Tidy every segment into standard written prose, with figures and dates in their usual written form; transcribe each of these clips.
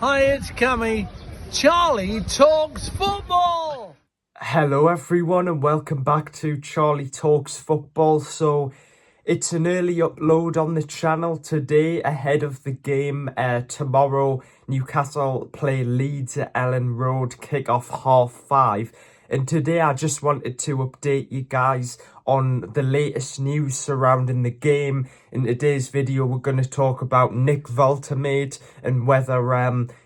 Hi, it's Cammy. Charlie Talks Football! Hello everyone and welcome back to Charlie Talks Football. So it's an early upload on the channel today ahead of the game tomorrow. Newcastle play Leeds at Ellen Road, kick-off 5:30. And today I just wanted to update you guys on the latest news surrounding the game. In today's video we're going to talk about Nick Woltemade and whether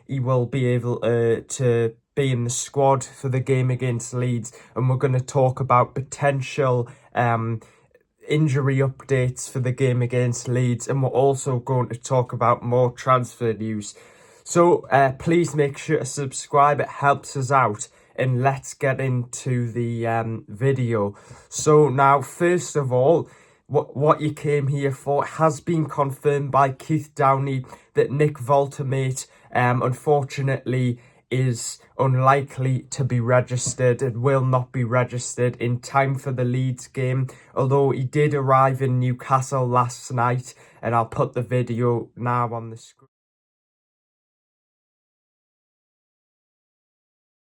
he will be able to be in the squad for the game against Leeds, and we're going to talk about potential injury updates for the game against Leeds, and we're also going to talk about more transfer news. So please make sure to subscribe, it helps us out, and let's get into the video. So now, first of all, what you came here for has been confirmed by Keith Downey that Nick Woltemade unfortunately is unlikely to be registered and will not be registered in time for the Leeds game, although he did arrive in Newcastle last night, and I'll put the video now on the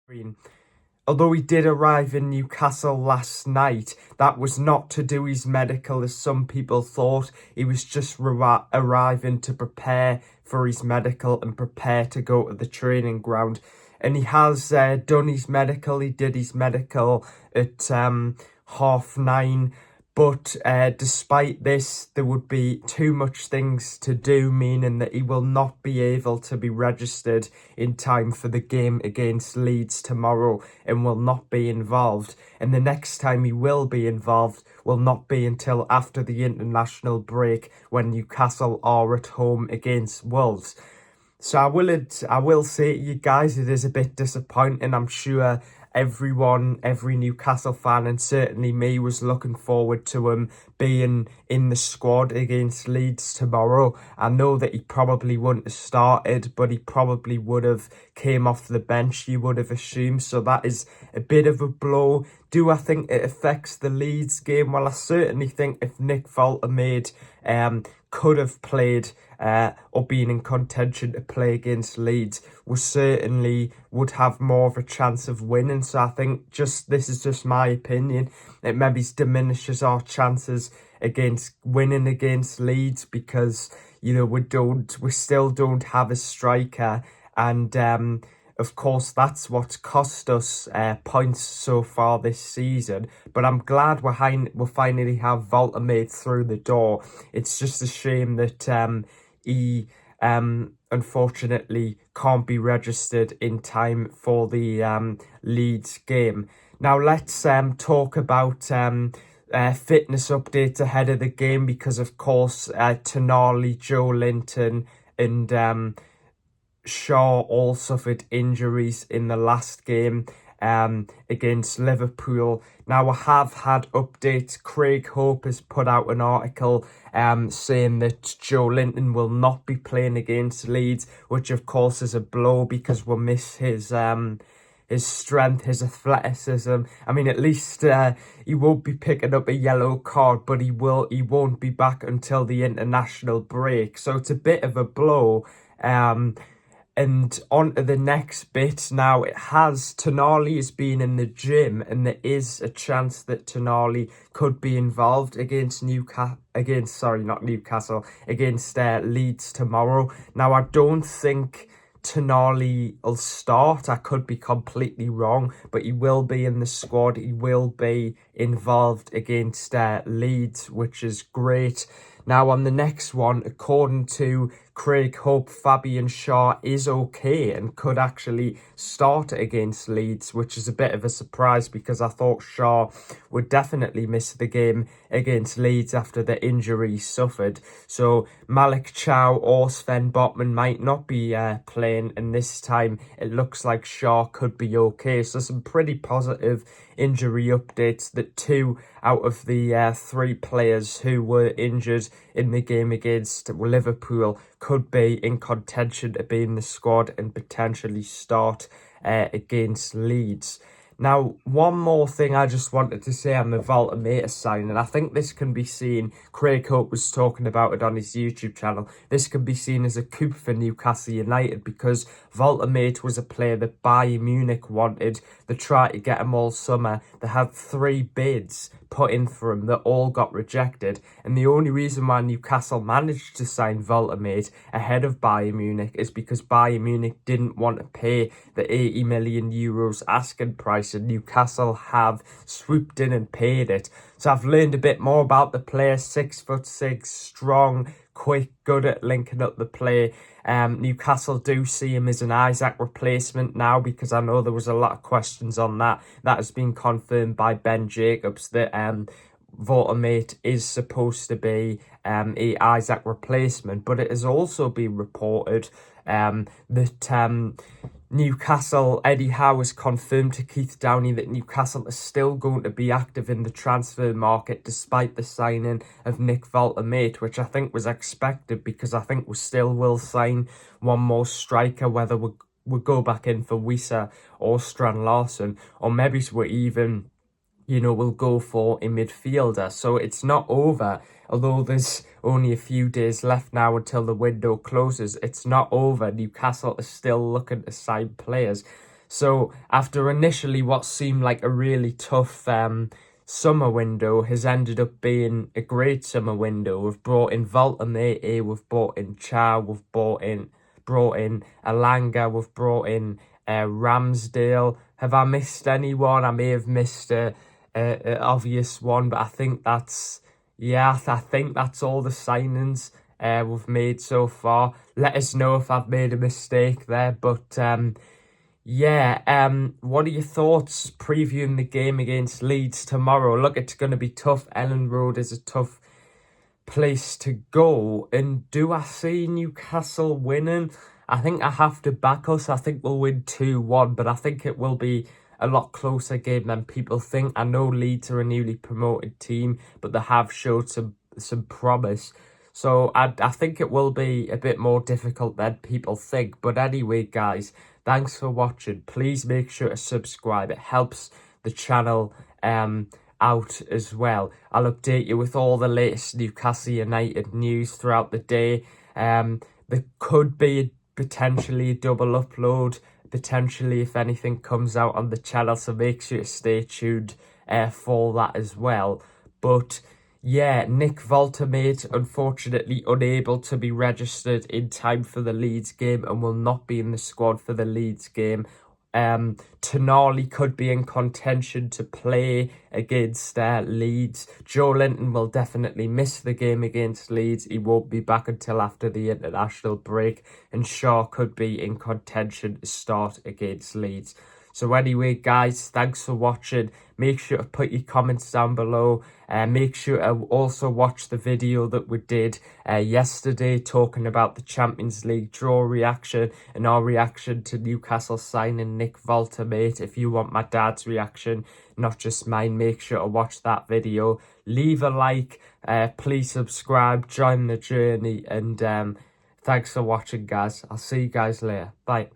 screen. Although he did arrive in Newcastle last night, that was not to do his medical as some people thought. He was just arriving to prepare for his medical and prepare to go to the training ground. And he has done his medical. He did his medical at 9:30. But despite this, there would be too much things to do, meaning that he will not be able to be registered in time for the game against Leeds tomorrow and will not be involved. And the next time he will be involved will not be until after the international break, when Newcastle are at home against Wolves. So I will say to you guys, it is a bit disappointing. I'm sure every Newcastle fan, and certainly me, was looking forward to him being in the squad against Leeds tomorrow. I know that he probably wouldn't have started, but he probably would have came off the bench, you would have assumed. So that is a bit of a blow. Do I think it affects the Leeds game? Well, I certainly think if Nick Woltemade could have played or been in contention to play against Leeds, we certainly would have more of a chance of winning. So I think this is just my opinion. It maybe diminishes our chances against winning against Leeds because, you know, we still don't have a striker, and of course, that's what's cost us points so far this season. But I'm glad we'll finally have Woltemade through the door. It's just a shame that he unfortunately can't be registered in time for the Leeds game. Now let's talk about fitness updates ahead of the game, because of course Tonali, Joelinton and Schar all suffered injuries in the last game against Liverpool. Now, I have had updates. Craig Hope has put out an article saying that Joelinton will not be playing against Leeds, which of course is a blow because we'll miss his strength, his athleticism. I mean, at least he won't be picking up a yellow card, but he won't be back until the international break. So it's a bit of a blow. And on to the next bit. Now, Tonali has been in the gym, and there is a chance that Tonali could be involved against Leeds tomorrow. Now, I don't think Tonali will start. I could be completely wrong, but he will be in the squad. He will be involved against Leeds, which is great. Now, on the next one, according to Craig Hope, Fabian Schär is okay and could actually start against Leeds, which is a bit of a surprise because I thought Schär would definitely miss the game against Leeds after the injury he suffered. So Malik Chow or Sven Botman might not be playing, and this time it looks like Schär could be okay. So some pretty positive injury updates that 2 out of the 3 players who were injured in the game against Liverpool could be in contention to be in the squad and potentially start against Leeds. Now, one more thing I just wanted to say on the Woltemade signing. I think this can be seen, Craig Hope was talking about it on his YouTube channel, this can be seen as a coup for Newcastle United because Woltemade was a player that Bayern Munich wanted. They tried to get him all summer. They had 3 bids put in for him that all got rejected. And the only reason why Newcastle managed to sign Woltemade ahead of Bayern Munich is because Bayern Munich didn't want to pay the 80 million euros asking price, and Newcastle have swooped in and paid it. So I've learned a bit more about the player. 6'6", strong, quick, good at linking up the play. Newcastle do see him as an Isaac replacement now, because I know there was a lot of questions on that. That has been confirmed by Ben Jacobs that Woltemade is supposed to be a Isaac replacement, but it has also been reported that Newcastle, Eddie Howe has confirmed to Keith Downey that Newcastle is still going to be active in the transfer market despite the signing of Nick Woltemade, which I think was expected, because I think we still will sign one more striker, whether we go back in for Wissa or Strand Larson, or maybe we're even, we'll go for a midfielder. So it's not over. Although there's only a few days left now until the window closes, it's not over. Newcastle is still looking to sign players. So after initially what seemed like a really tough summer window, has ended up being a great summer window. We've brought in Woltemade, we've brought in Schar, we've brought in Alanga, we've brought in Ramsdale. Have I missed anyone? I may have missed an obvious one, but I think that's all the signings we've made so far. Let us know if I've made a mistake there, but what are your thoughts previewing the game against Leeds tomorrow? Look, it's going to be tough. Ellen Road is a tough place to go, and do I see Newcastle winning? I think I have to back us. I think we'll win 2-1, but I think it will be a lot closer game than people think. I know Leeds are a newly promoted team, but they have showed some promise. So I think it will be a bit more difficult than people think. But anyway, guys, thanks for watching. Please make sure to subscribe. It helps the channel out as well. I'll update you with all the latest Newcastle United news throughout the day. There could be potentially a double upload, potentially, if anything comes out on the channel, so make sure to stay tuned for that as well. But yeah, Nick Woltemade unfortunately unable to be registered in time for the Leeds game and will not be in the squad for the Leeds game. Tonali could be in contention to play against Leeds. Joelinton will definitely miss the game against Leeds. He won't be back until after the international break. And Schar could be in contention to start against Leeds. So anyway, guys, thanks for watching. Make sure to put your comments down below. Make sure to also watch the video that we did yesterday talking about the Champions League draw reaction and our reaction to Newcastle signing Nick Woltemade. If you want my dad's reaction, not just mine, make sure to watch that video. Leave a like, please subscribe, join the journey, and thanks for watching, guys. I'll see you guys later. Bye.